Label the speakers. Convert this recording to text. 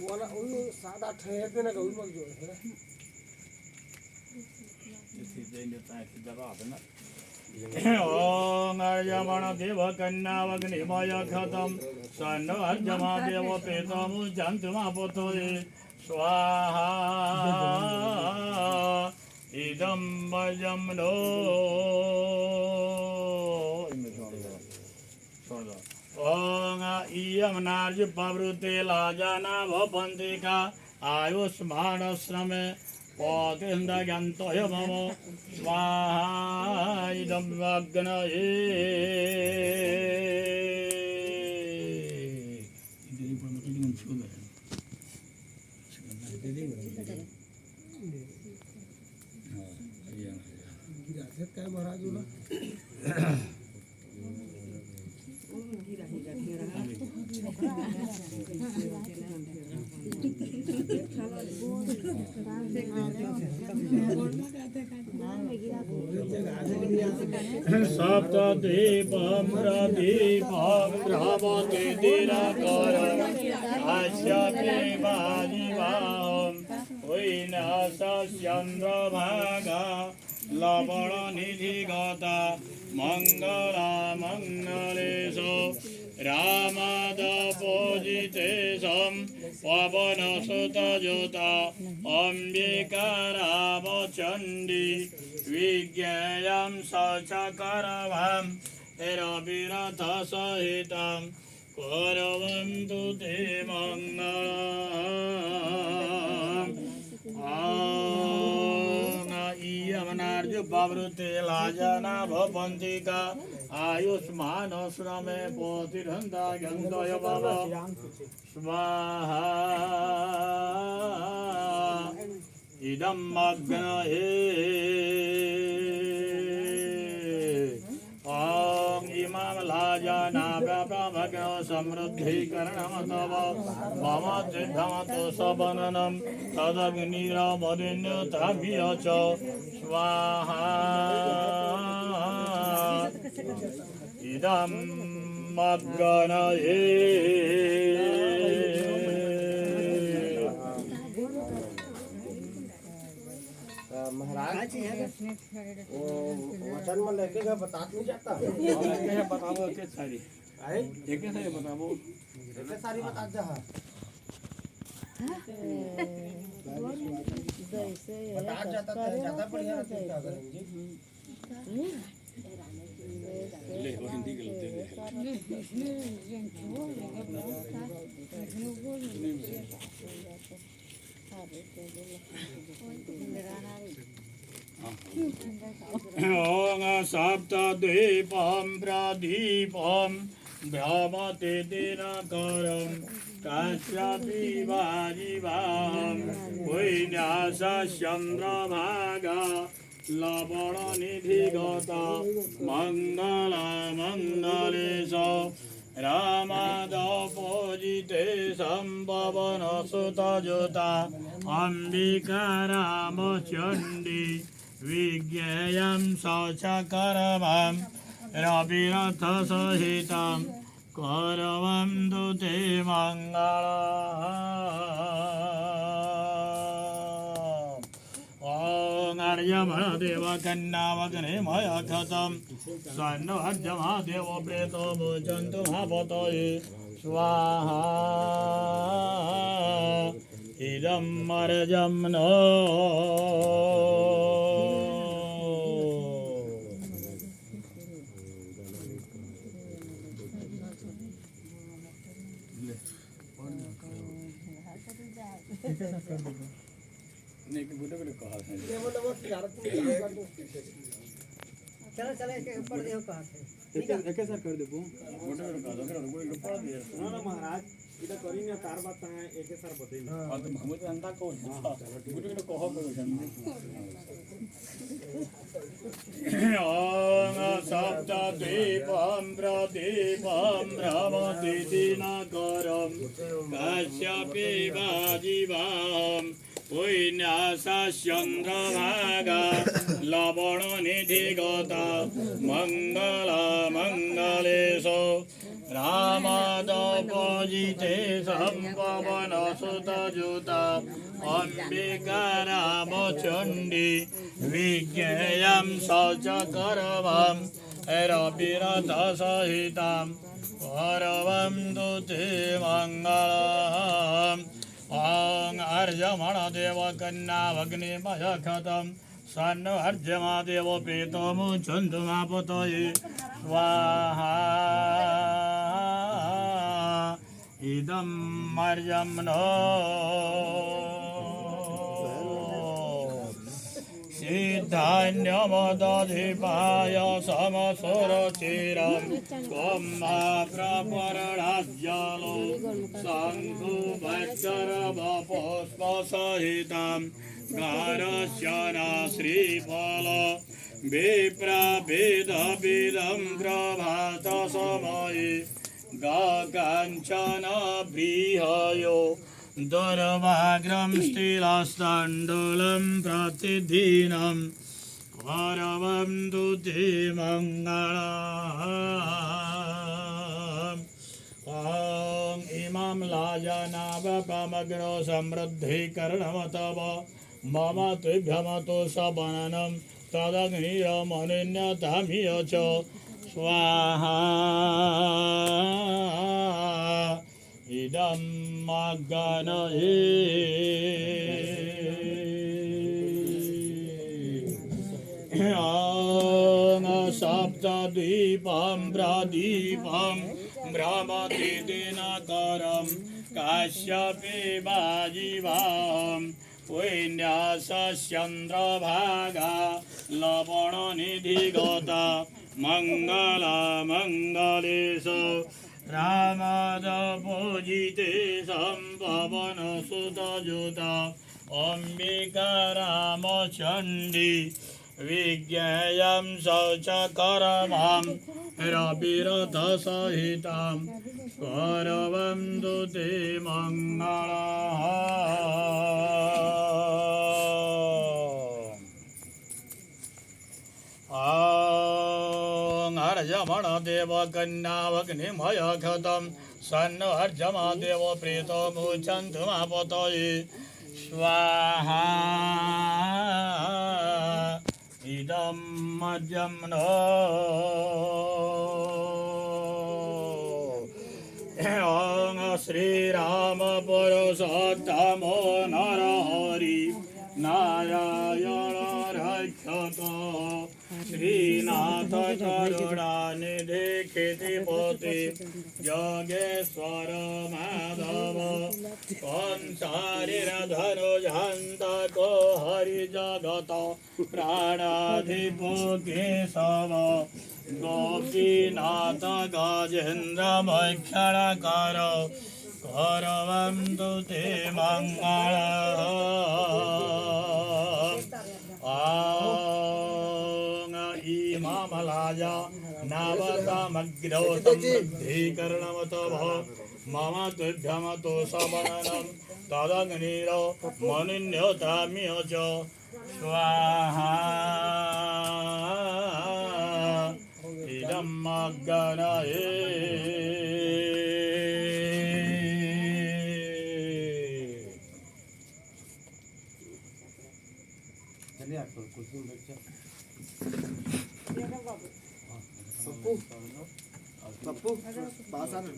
Speaker 1: वाला उन्हें सादा ठहर पे ना कभी मत जो है ना
Speaker 2: ओम अर्यमण देव कन्यावग्निमय खतम सन्न अर्यमा देव पेतमु जन्तुमापतये स्वाहा इदं वयं नो ओम इयं नार्य पवृते लाजना भवन्तिका आयुष्मान श्रमे पतिन्दयन्तय मम स्वाहा इदं अग्नये
Speaker 1: क्या महाराज बोला
Speaker 2: सप्तदीपं प्रदीपं भ्रमते दिनकरं अस्यदेवादिवाहं वैनासचन्द्रभागा लवणनिधिगता मङ्गलामङ्गलेषु रामदपूजितेशं पवनसुतयुता अम्बिका रामचण्डी विज्ञेयं सचकरवं रविरथसहितं कुर्वन्तु ते मङ्गलम् यमनार्जुपवृते लाजना भवन्तिका आयुष्मान श्रमे पोतिरन्दायन्तय भव स्वाहा इदं अग्नये ॐ इमां लाजना प्रभगो समृद्धीकरणमतव भवति सवननं तदग्निरवदिन्यताभिय च स्वाहा इदं अग्नये
Speaker 1: महाराज वो वचन में लेके गए बता नहीं जाता
Speaker 2: बताओ एक सारी एक सारी बताओ
Speaker 1: एक सारी बता दे बता जाता तो ज्यादा बढ़िया रहता क्या करेंगे
Speaker 2: ले वो हिंदी के लेते ओम सप्तद्वीपं प्रदीपं भ्रमते दिनकरं कश्यपिवाजिवाहं वैन्यासचन्द्रभागा लवणनिधिगता मङ्गलमङ्गलेषु रामदपूजितेशं पवनसुतयुता अम्बिका रामचण्डी विज्ञेयं सचकरवं रविरथसहितं कुर्वन्तु ते मङ्गलम् ॐ अर्यमणदेव कन्यावग्निमय खतं सन्नो अर्यमादेव प्रेतो भुजन्तु महापतये स्वाहा इदं अर्यं नो
Speaker 1: चलो चलो एक ऊपर देखो कहां से
Speaker 2: एक सर कर दे वो
Speaker 1: महाराज
Speaker 3: এটা করি না তার বাদ তাহা একে সার বতেই না
Speaker 2: और तो हम तो अंधा को गुरु ने कहो ओम सप्त दीपम प्रदीपम भ्रमति दिनकरम काश्यपे वाजिवाम पुण्यासचन्द्रभागा लवण निधिगता मंगल मंगलेशो रामदपजिते संपवन सुतजुता अंबिका रामचंडी विज्ञेयं सचकरवं रविरथ सहितं परवं दुते मंगलम् ओं अर्जमणदेव कन्यावग्निमय खतं सन्न अर्जमादेव प्रेतमुचन्दुमापतये स्वाहा इदं अर्जम्नो सिद्धान्यमदधिपाय समसुरचिरं ब्रह्मप्रपरणाज्जलो शङ्कुभद्रवपुष्पसहितं गारस्यना श्रीफल विप्रभेदविदं प्रभातसमये गकाञ्चन बृहयो दुर्वाग्रं स्थिरस्तण्डुलं प्रतिदिनं परवं दुते मङ्गलम् ॐ इमं लाजनावपमग्नो समृद्धिकरणमतव मम तुभ्यमतो सबननं तदग्निरमनिन्यतामिय च स्वाहा इदं मग्गनये ॐ सप्तद्वीपं प्रदीपं भ्रमति दिनकरं काश्यपे वाजिवां पुण्यासचन्द्रभागा लवणनिधिगता मंगल मंगलेशो रामदपूजिते संपवन सुतजुता अंबिका रामचंडी विज्ञेयं शौचकरमं रविरथ सहितं करवं दुते मंगलम् अर्जमणदेव कन्यावग्निमय खतं सन्न अर्जमादेव प्रेतमुचन्तुमापतये स्वाहा इदं मज्जम्नो ॐ श्रीराम पुरुषोत्तमो नरहरि नारायण रक्षतो श्रीनाथ करुणानिधि क्षितिपति योगेश्वर माधव कंसारिर धनुजन्तको हरिजगत प्राणाधिपो केशव गोपीनाथ गजेन्द्र भक्षणकर करवं दुते मंगलम् इमामलाजा नवतमग्रौ समृद्धिकरणमतव मम तुभ्यमतो सबननं तदग्निरो मनिन्योताम्य च स्वाहा इदं मग्गनये
Speaker 1: पप्पू पास आने